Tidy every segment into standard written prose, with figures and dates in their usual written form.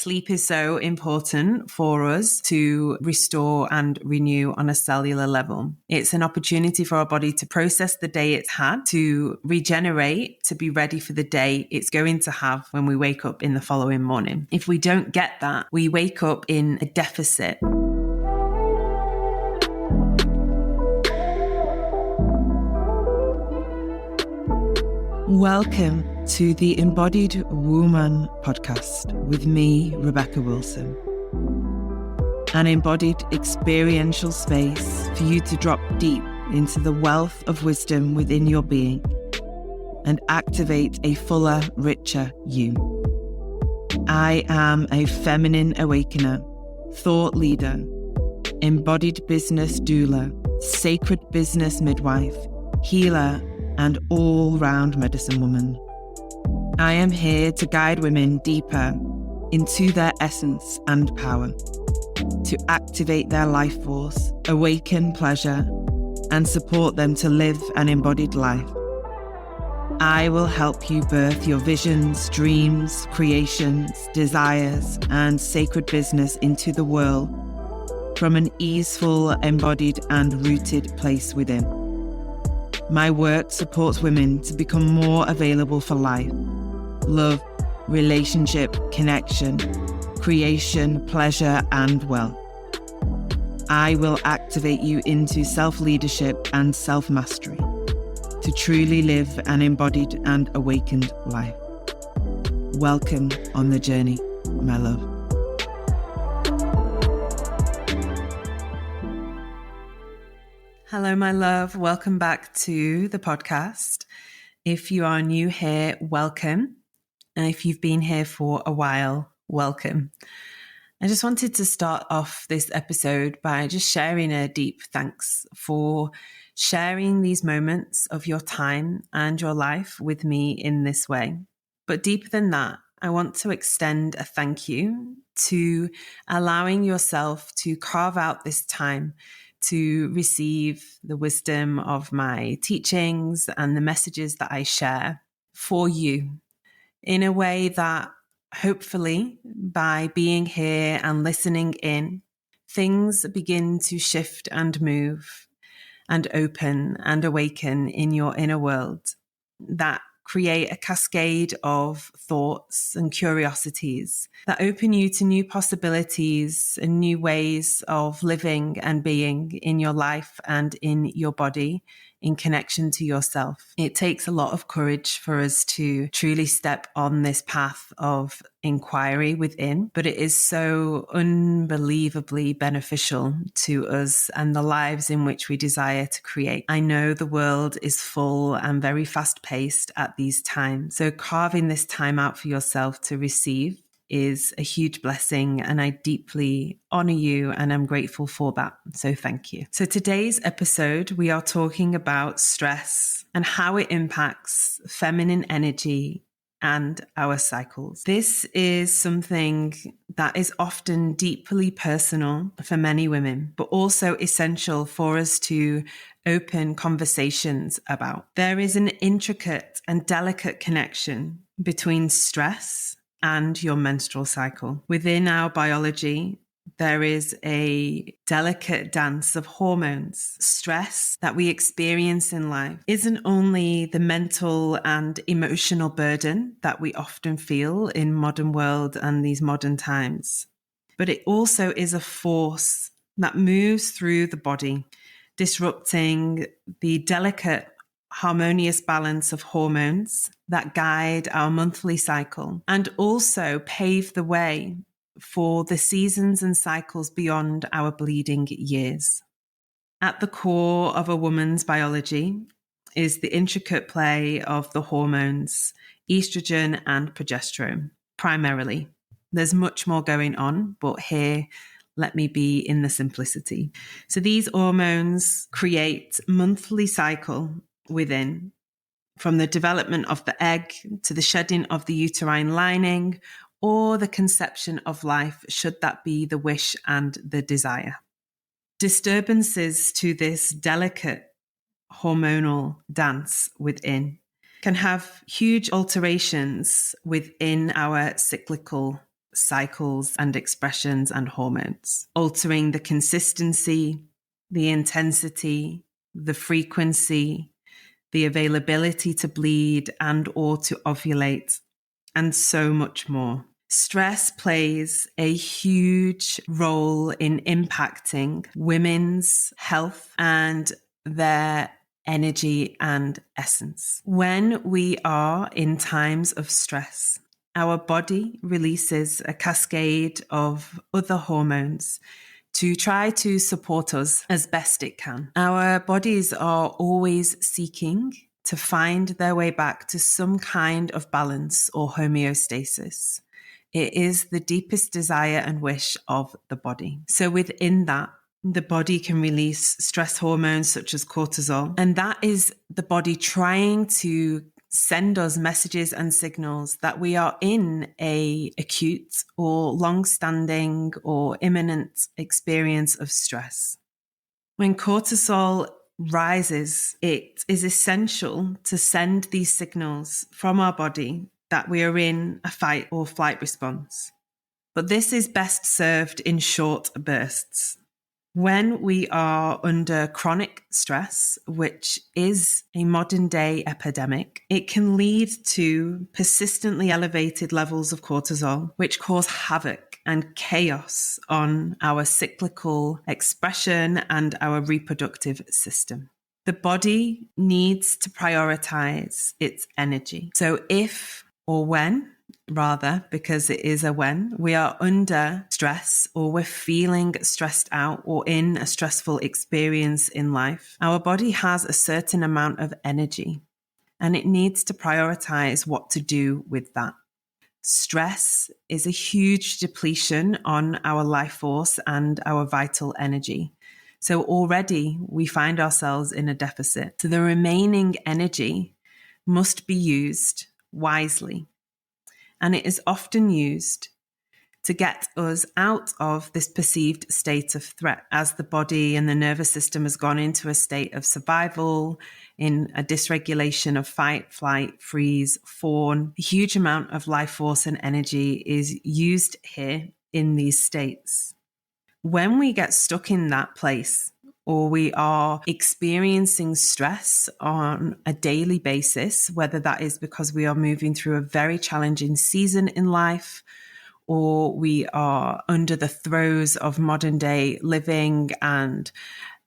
Sleep is so important for us to restore and renew on a cellular level. It's an opportunity for our body to process the day it's had, to regenerate, to be ready for the day it's going to have when we wake up in the following morning. If we don't get that, we wake up in a deficit. Welcome to the Embodied Woman podcast with me, Rebecca Wilson. An embodied experiential space for you to drop deep into the wealth of wisdom within your being and activate a fuller, richer you. I am a feminine awakener, thought leader, embodied business doula, sacred business midwife, healer, and all-round medicine woman. I am here to guide women deeper into their essence and power, to activate their life force, awaken pleasure, and support them to live an embodied life. I will help you birth your visions, dreams, creations, desires, and sacred business into the world from an easeful, embodied, and rooted place within. My work supports women to become more available for life, love, relationship, connection, creation, pleasure, and wealth. I will activate you into self-leadership and self-mastery to truly live an embodied and awakened life. Welcome on the journey, my love. Hello, my love. Welcome back to the podcast. If you are new here, welcome. And if you've been here for a while, welcome. I just wanted to start off this episode by just sharing a deep thanks for sharing these moments of your time and your life with me in this way. But deeper than that, I want to extend a thank you to allowing yourself to carve out this time to receive the wisdom of my teachings and the messages that I share for you in a way that hopefully by being here and listening in, things begin to shift and move and open and awaken in your inner world that create a cascade of thoughts and curiosities that open you to new possibilities and new ways of living and being in your life and in your body in connection to yourself. It takes a lot of courage for us to truly step on this path of inquiry within, but it is so unbelievably beneficial to us and the lives in which we desire to create. I know the world is full and very fast-paced at these times, so carving this time out for yourself to receive is a huge blessing, and I deeply honor you and I'm grateful for that. So thank you. So today's episode, we are talking about stress and how it impacts feminine energy and our cycles. This is something that is often deeply personal for many women, but also essential for us to open conversations about. There is an intricate and delicate connection between stress and your menstrual cycle. Within our biology, there is a delicate dance of hormones. Stress that we experience in life isn't only the mental and emotional burden that we often feel in modern world and these modern times, but it also is a force that moves through the body, disrupting the delicate harmonious balance of hormones that guide our monthly cycle and also pave the way for the seasons and cycles beyond our bleeding years. At the core of a woman's biology is the intricate play of the hormones, estrogen and progesterone, primarily. There's much more going on, but here, let me be in the simplicity. So these hormones create monthly cycle within, from the development of the egg to the shedding of the uterine lining or the conception of life, should that be the wish and the desire. Disturbances to this delicate hormonal dance within can have huge alterations within our cyclical cycles and expressions and hormones, altering the consistency, the intensity, the frequency, the availability to bleed and or to ovulate, and so much more. Stress plays a huge role in impacting women's health and their energy and essence. When we are in times of stress, our body releases a cascade of other hormones to try to support us as best it can. Our bodies are always seeking to find their way back to some kind of balance or homeostasis. It is the deepest desire and wish of the body. So within that, the body can release stress hormones such as cortisol, and that is the body trying to send us messages and signals that we are in a acute or long-standing or imminent experience of stress. When cortisol rises, it is essential to send these signals from our body that we are in a fight or flight response. But this is best served in short bursts. When we are under chronic stress, which is a modern day epidemic, it can lead to persistently elevated levels of cortisol, which cause havoc and chaos on our cyclical expression and our reproductive system. The body needs to prioritize its energy. So if or when, rather, because it is a when, we are under stress or we're feeling stressed out or in a stressful experience in life, our body has a certain amount of energy and it needs to prioritize what to do with that. Stress is a huge depletion on our life force and our vital energy. So already we find ourselves in a deficit. So the remaining energy must be used wisely. And it is often used to get us out of this perceived state of threat as the body and the nervous system has gone into a state of survival, in a dysregulation of fight, flight, freeze, fawn. A huge amount of life force and energy is used here in these states. When we get stuck in that place, or we are experiencing stress on a daily basis, whether that is because we are moving through a very challenging season in life, or we are under the throes of modern day living and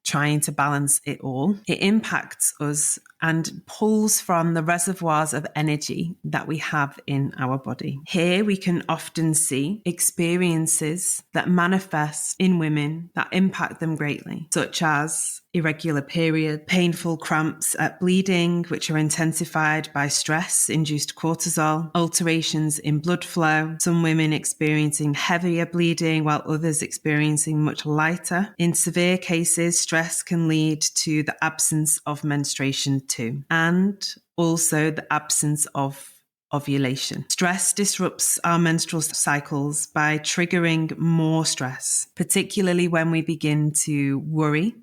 trying to balance it all, it impacts us and pulls from the reservoirs of energy that we have in our body. Here we can often see experiences that manifest in women that impact them greatly, such as irregular period, painful cramps at bleeding, which are intensified by stress-induced cortisol, alterations in blood flow, some women experiencing heavier bleeding while others experiencing much lighter. In severe cases, stress can lead to the absence of menstruation too, and also the absence of ovulation. Stress disrupts our menstrual cycles by triggering more stress, particularly when we begin to worry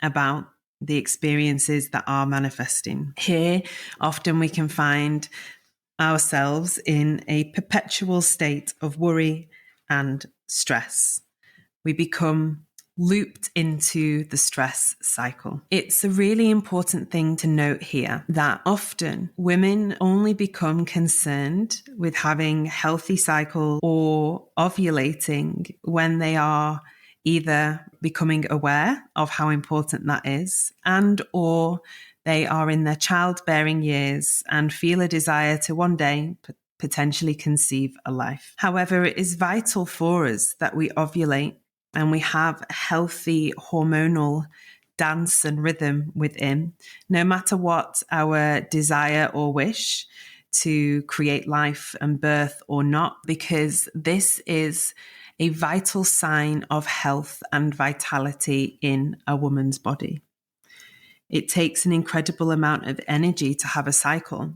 about the experiences that are manifesting. Here, often we can find ourselves in a perpetual state of worry and stress. We become looped into the stress cycle. It's a really important thing to note here that often women only become concerned with having healthy cycles or ovulating when they are either becoming aware of how important that is and or they are in their childbearing years and feel a desire to one day potentially conceive a life. However, it is vital for us that we ovulate and we have a healthy hormonal dance and rhythm within, no matter what our desire or wish to create life and birth or not, because this is a vital sign of health and vitality in a woman's body. It takes an incredible amount of energy to have a cycle.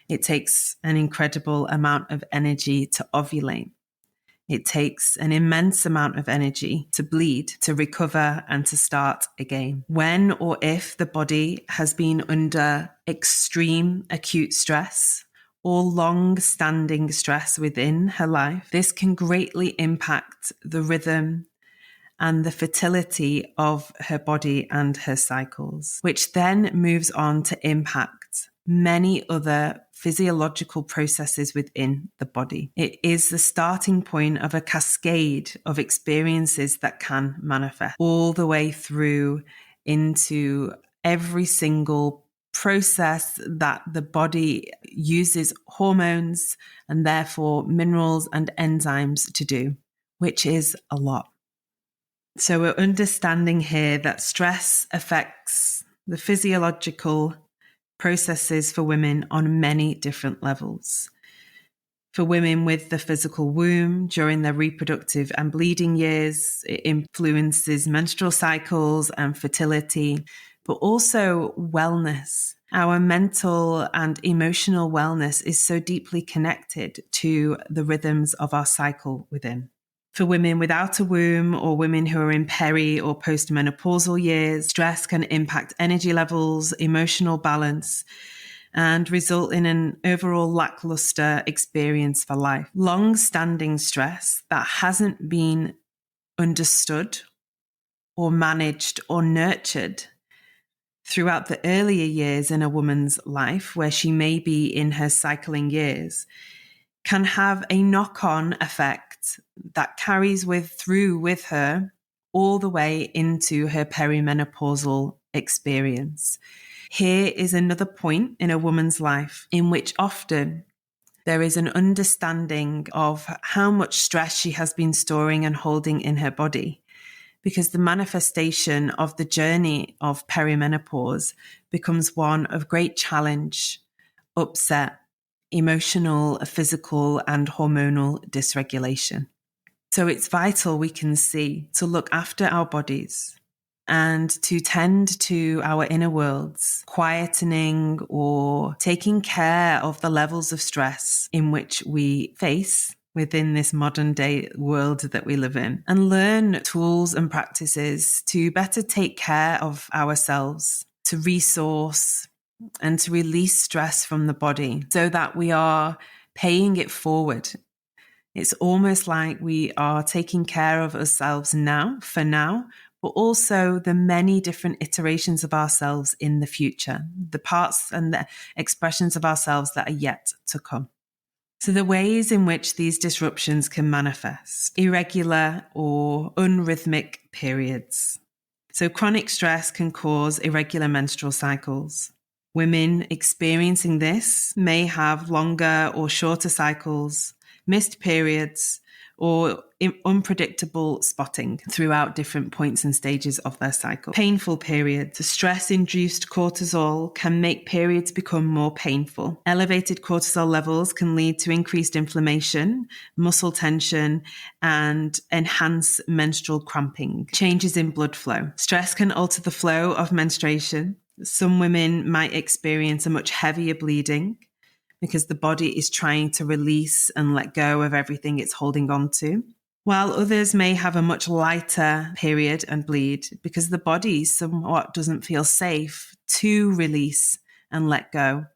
It takes an incredible amount of energy to ovulate. It takes an immense amount of energy to bleed, to recover, and to start again. When or if the body has been under extreme acute stress or long-standing stress within her life, this can greatly impact the rhythm and the fertility of her body and her cycles, which then moves on to impact many other physiological processes within the body. It is the starting point of a cascade of experiences that can manifest all the way through into every single process that the body uses hormones and therefore minerals and enzymes to do, which is a lot. So we're understanding here that stress affects the physiological processes for women on many different levels. For women with the physical womb during their reproductive and bleeding years, it influences menstrual cycles and fertility, but also wellness. Our mental and emotional wellness is so deeply connected to the rhythms of our cycle within. For women without a womb or women who are in peri or post-menopausal years, stress can impact energy levels, emotional balance, and result in an overall lackluster experience for life. Long-standing stress that hasn't been understood or managed or nurtured throughout the earlier years in a woman's life, where she may be in her cycling years, can have a knock-on effect that carries through with her all the way into her perimenopausal experience. Here is another point in a woman's life in which often there is an understanding of how much stress she has been storing and holding in her body, because the manifestation of the journey of perimenopause becomes one of great challenge, upset, emotional, physical, and hormonal dysregulation. So it's vital, we can see, to look after our bodies and to tend to our inner worlds, quietening or taking care of the levels of stress in which we face within this modern day world that we live in, and learn tools and practices to better take care of ourselves, to resource and to release stress from the body so that we are paying it forward. It's almost like we are taking care of ourselves now, for now, but also the many different iterations of ourselves in the future, the parts and the expressions of ourselves that are yet to come. So the ways in which these disruptions can manifest: irregular or unrhythmic periods. So chronic stress can cause irregular menstrual cycles. Women experiencing this may have longer or shorter cycles, missed periods, or unpredictable spotting throughout different points and stages of their cycle. Painful periods. The stress-induced cortisol can make periods become more painful. Elevated cortisol levels can lead to increased inflammation, muscle tension, and enhance menstrual cramping. Changes in blood flow. Stress can alter the flow of menstruation. Some women might experience a much heavier bleeding because the body is trying to release and let go of everything it's holding on to, while others may have a much lighter period and bleed because the body somewhat doesn't feel safe to release and let go,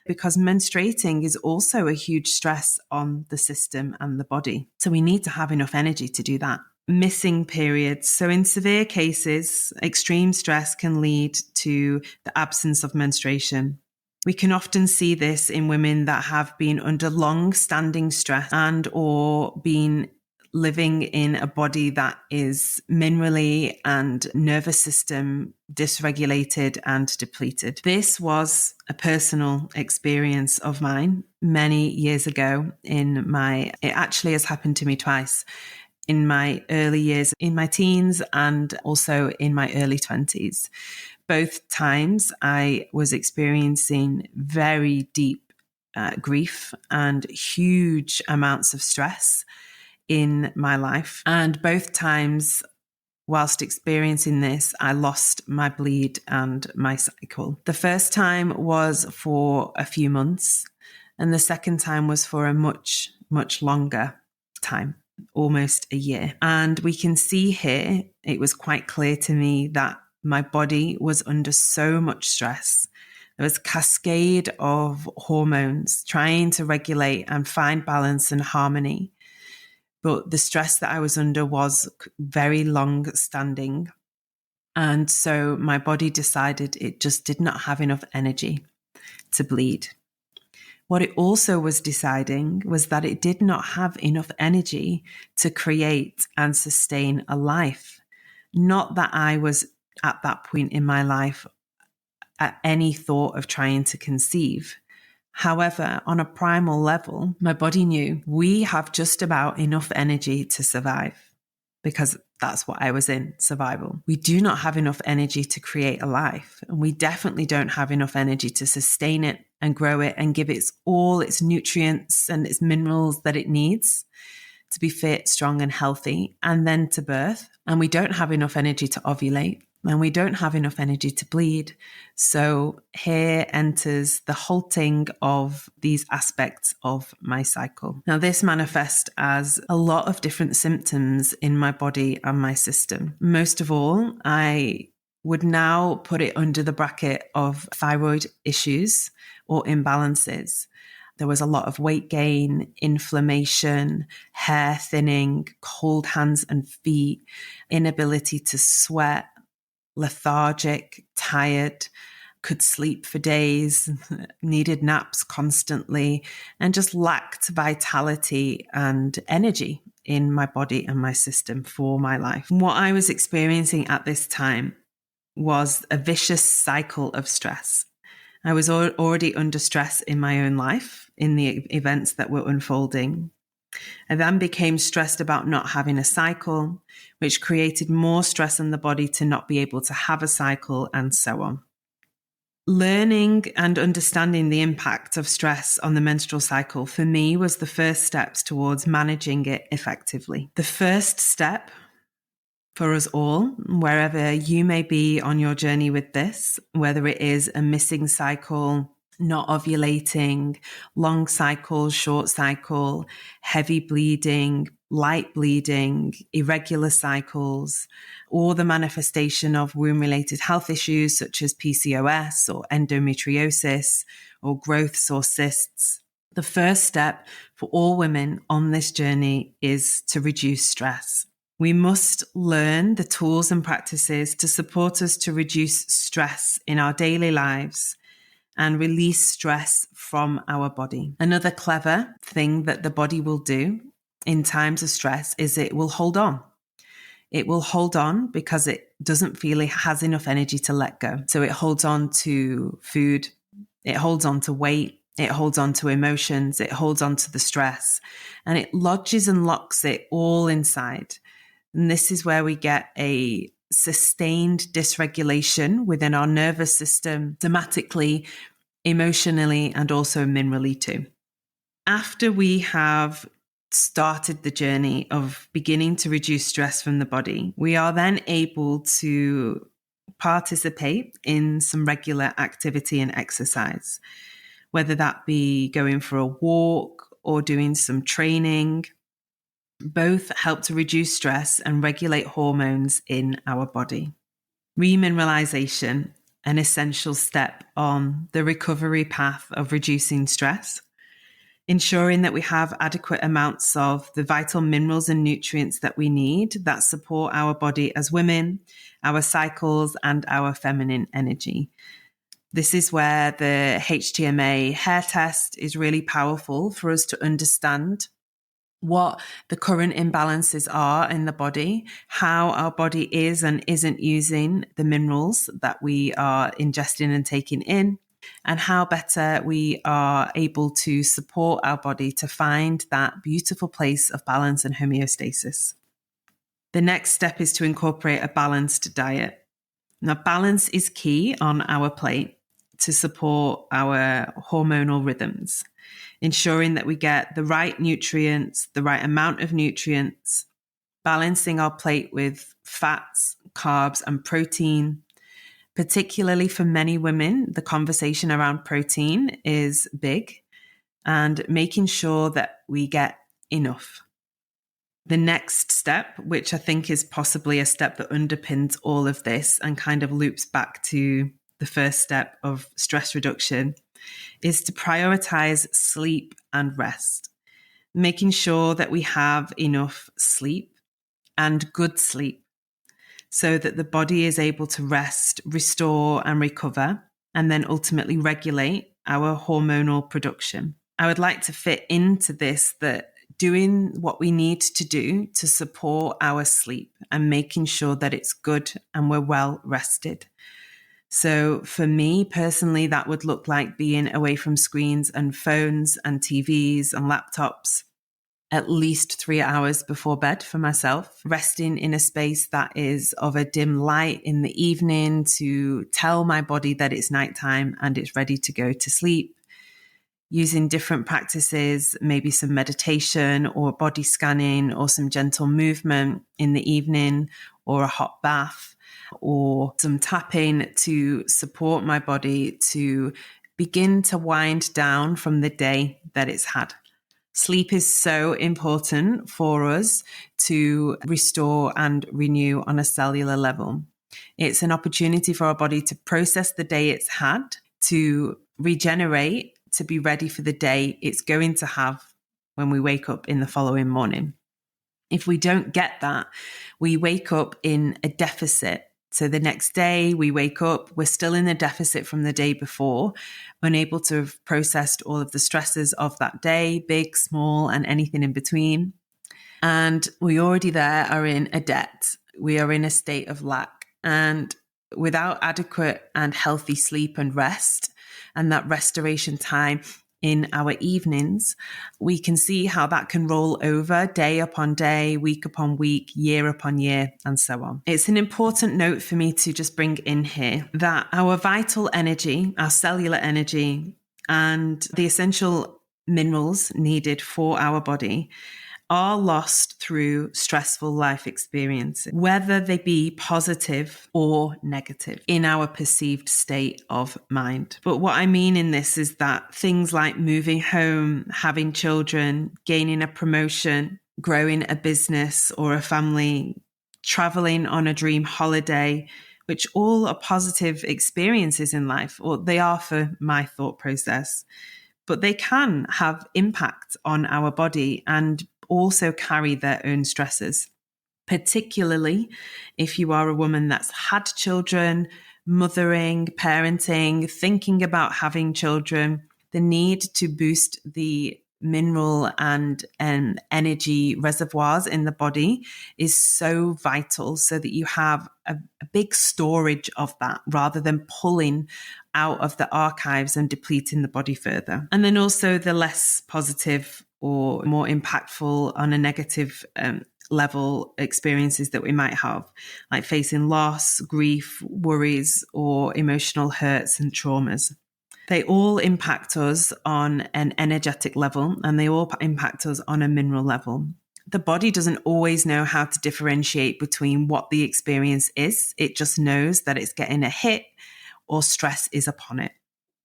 because menstruating is also a huge stress on the system and the body. So we need to have enough energy to do that. Missing periods. So in severe cases, extreme stress can lead to the absence of menstruation. We can often see this in women that have been under long-standing stress and or been living in a body that is minerally and nervous system dysregulated and depleted. This was a personal experience of mine many years ago it actually has happened to me twice. In my early years, in my teens, and also in my early 20s. Both times I was experiencing very deep grief and huge amounts of stress in my life. And both times, whilst experiencing this, I lost my bleed and my cycle. The first time was for a few months, and the second time was for a much, much longer time. Almost a year. And we can see here, it was quite clear to me that my body was under so much stress. There was a cascade of hormones trying to regulate and find balance and harmony. But the stress that I was under was very long standing. And so my body decided it just did not have enough energy to bleed. What it also was deciding was that it did not have enough energy to create and sustain a life. Not that I was at that point in my life at any thought of trying to conceive. However, on a primal level, my body knew we have just about enough energy to survive, because that's what I was in, survival. We do not have enough energy to create a life, and we definitely don't have enough energy to sustain it and grow it and give it all its nutrients and its minerals that it needs to be fit, strong, and healthy, and then to birth. And we don't have enough energy to ovulate, and we don't have enough energy to bleed. So here enters the halting of these aspects of my cycle. Now, this manifests as a lot of different symptoms in my body and my system. Most of all, I would now put it under the bracket of thyroid issues or imbalances. There was a lot of weight gain, inflammation, hair thinning, cold hands and feet, inability to sweat, lethargic, tired, could sleep for days, needed naps constantly, and just lacked vitality and energy in my body and my system for my life. What I was experiencing at this time was a vicious cycle of stress. I was already under stress in my own life, in the events that were unfolding. I then became stressed about not having a cycle, which created more stress on the body to not be able to have a cycle, and so on. Learning and understanding the impact of stress on the menstrual cycle for me was the first steps towards managing it effectively. The first step for us all, wherever you may be on your journey with this, whether it is a missing cycle, not ovulating, long cycle, short cycle, heavy bleeding, light bleeding, irregular cycles, or the manifestation of womb-related health issues such as PCOS or endometriosis or growths or cysts. The first step for all women on this journey is to reduce stress. We must learn the tools and practices to support us to reduce stress in our daily lives and release stress from our body. Another clever thing that the body will do in times of stress is it will hold on. It will hold on because it doesn't feel it has enough energy to let go. So it holds on to food, it holds on to weight, it holds on to emotions, it holds on to the stress, and it lodges and locks it all inside. And this is where we get a sustained dysregulation within our nervous system, somatically, emotionally, and also minerally too. After we have started the journey of beginning to reduce stress from the body, we are then able to participate in some regular activity and exercise, whether that be going for a walk or doing some training. Both help to reduce stress and regulate hormones in our body. Remineralization, an essential step on the recovery path of reducing stress, ensuring that we have adequate amounts of the vital minerals and nutrients that we need that support our body as women, our cycles, and our feminine energy. This is where the HTMA hair test is really powerful for us to understand what the current imbalances are in the body, how our body is and isn't using the minerals that we are ingesting and taking in, and how better we are able to support our body to find that beautiful place of balance and homeostasis. The next step is to incorporate a balanced diet. Now, balance is key on our plate to support our hormonal rhythms, ensuring that we get the right nutrients, the right amount of nutrients, balancing our plate with fats, carbs, and protein. Particularly for many women, the conversation around protein is big, and making sure that we get enough. The next step, which I think is possibly a step that underpins all of this and kind of loops back to the first step of stress reduction, is to prioritize sleep and rest, making sure that we have enough sleep and good sleep so that the body is able to rest, restore, and recover, and then ultimately regulate our hormonal production. I would like to fit into this that doing what we need to do to support our sleep and making sure that it's good and we're well rested. So for me personally, that would look like being away from screens and phones and TVs and laptops at least 3 hours before bed for myself, resting in a space that is of a dim light in the evening to tell my body that it's nighttime and it's ready to go to sleep. Using different practices, maybe some meditation or body scanning or some gentle movement in the evening or a hot bath or some tapping to support my body to begin to wind down from the day that it's had. Sleep is so important for us to restore and renew on a cellular level. It's an opportunity for our body to process the day it's had, to regenerate, to be ready for the day it's going to have when we wake up in the following morning. If we don't get that, we wake up in a deficit. So the next day we wake up, we're still in a deficit from the day before, unable to have processed all of the stresses of that day, big, small, and anything in between. And we already there are in a debt. We are in a state of lack. And without adequate and healthy sleep and rest, and that restoration time in our evenings, we can see how that can roll over day upon day, week upon week, year upon year, and so on. It's an important note for me to just bring in here that our vital energy, our cellular energy, and the essential minerals needed for our body are lost through stressful life experiences, whether they be positive or negative in our perceived state of mind. But what I mean in this is that things like moving home, having children, gaining a promotion, growing a business or a family, traveling on a dream holiday, which all are positive experiences in life, or they are for my thought process, but they can have impact on our body and also carry their own stresses, particularly if you are a woman that's had children, mothering, parenting, thinking about having children. The need to boost the mineral and energy reservoirs in the body is so vital so that you have a big storage of that rather than pulling out of the archives and depleting the body further. And then also the less positive or more impactful on a negative level experiences that we might have, like facing loss, grief, worries, or emotional hurts and traumas. They all impact us on an energetic level and they all impact us on a mineral level. The body doesn't always know how to differentiate between what the experience is. It just knows that it's getting a hit or stress is upon it.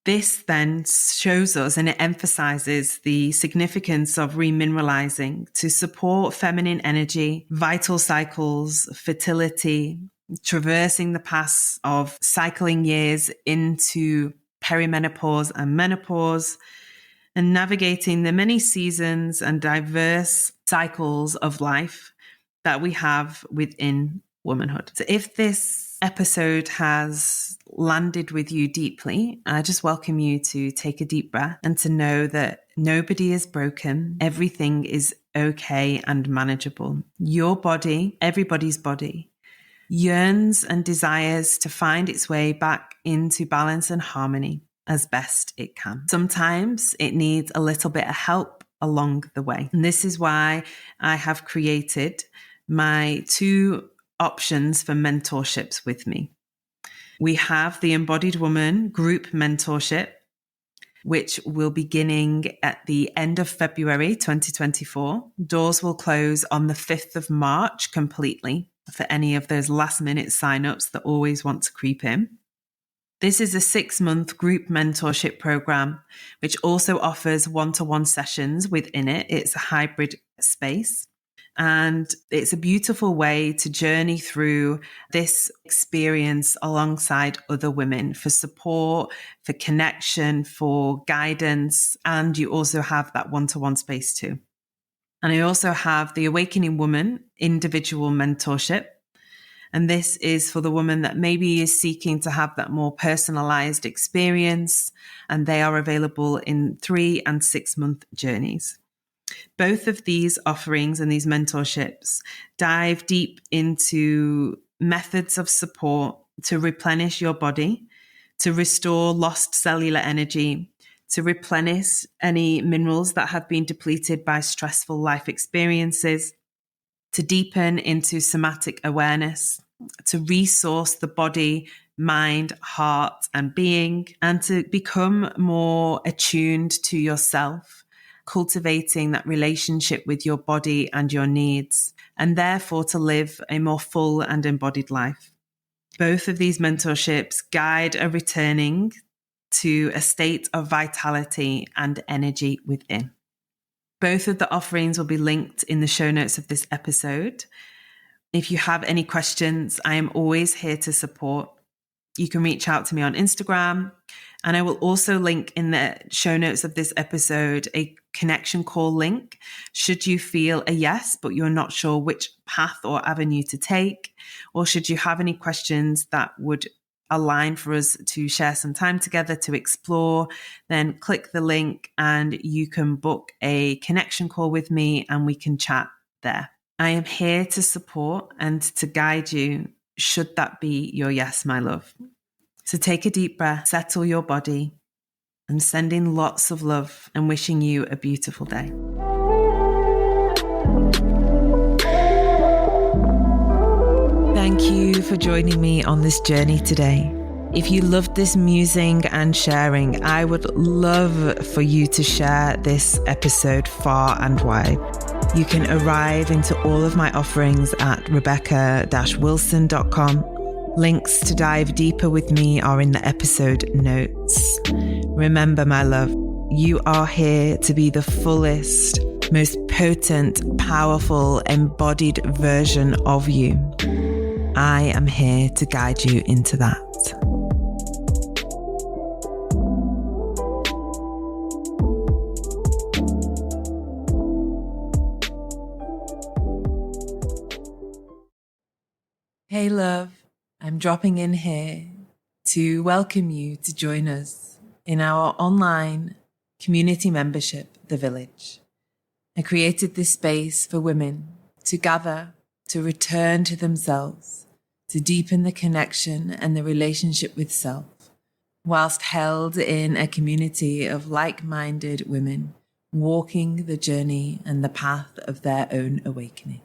This then shows us and it emphasizes the significance of remineralizing to support feminine energy, vital cycles, fertility, traversing the paths of cycling years into perimenopause and menopause, and navigating the many seasons and diverse cycles of life that we have within womanhood. So if this episode has landed with you deeply, I just welcome you to take a deep breath and to know that nobody is broken. Everything is okay and manageable. Your body, everybody's body, yearns and desires to find its way back into balance and harmony as best it can. Sometimes it needs a little bit of help along the way. And this is why I have created my 2 options for mentorships with me. We have the Embodied Woman group mentorship, which will be beginning at the end of February 2024. Doors will close on the 5th of March completely for any of those last minute signups that always want to creep in. This is a 6-month group mentorship program, which also offers one-to-one sessions within it. It's a hybrid space. And it's a beautiful way to journey through this experience alongside other women for support, for connection, for guidance. And you also have that one-to-one space too. And I also have the Awakening Woman individual mentorship. And this is for the woman that maybe is seeking to have that more personalized experience. And they are available in 3 and 6 month journeys. Both of these offerings and these mentorships dive deep into methods of support to replenish your body, to restore lost cellular energy, to replenish any minerals that have been depleted by stressful life experiences, to deepen into somatic awareness, to resource the body, mind, heart, and being, and to become more attuned to yourself, cultivating that relationship with your body and your needs, and therefore to live a more full and embodied life. Both of these mentorships guide a returning to a state of vitality and energy within. Both of the offerings will be linked in the show notes of this episode. If you have any questions, I am always here to support. You can reach out to me on Instagram. And I will also link in the show notes of this episode a connection call link. Should you feel a yes, but you're not sure which path or avenue to take, or should you have any questions that would align for us to share some time together to explore, then click the link and you can book a connection call with me and we can chat there. I am here to support and to guide you, should that be your yes, my love. So take a deep breath, settle your body. I'm sending lots of love and wishing you a beautiful day. Thank you for joining me on this journey today. If you loved this musing and sharing, I would love for you to share this episode far and wide. You can arrive into all of my offerings at rebecca-wilson.com. Links to dive deeper with me are in the episode notes. Remember, my love, you are here to be the fullest, most potent, powerful, embodied version of you. I am here to guide you into that. Hey, love. I'm dropping in here to welcome you to join us in our online community membership, The Village. I created this space for women to gather, to return to themselves, to deepen the connection and the relationship with self, whilst held in a community of like-minded women walking the journey and the path of their own awakening.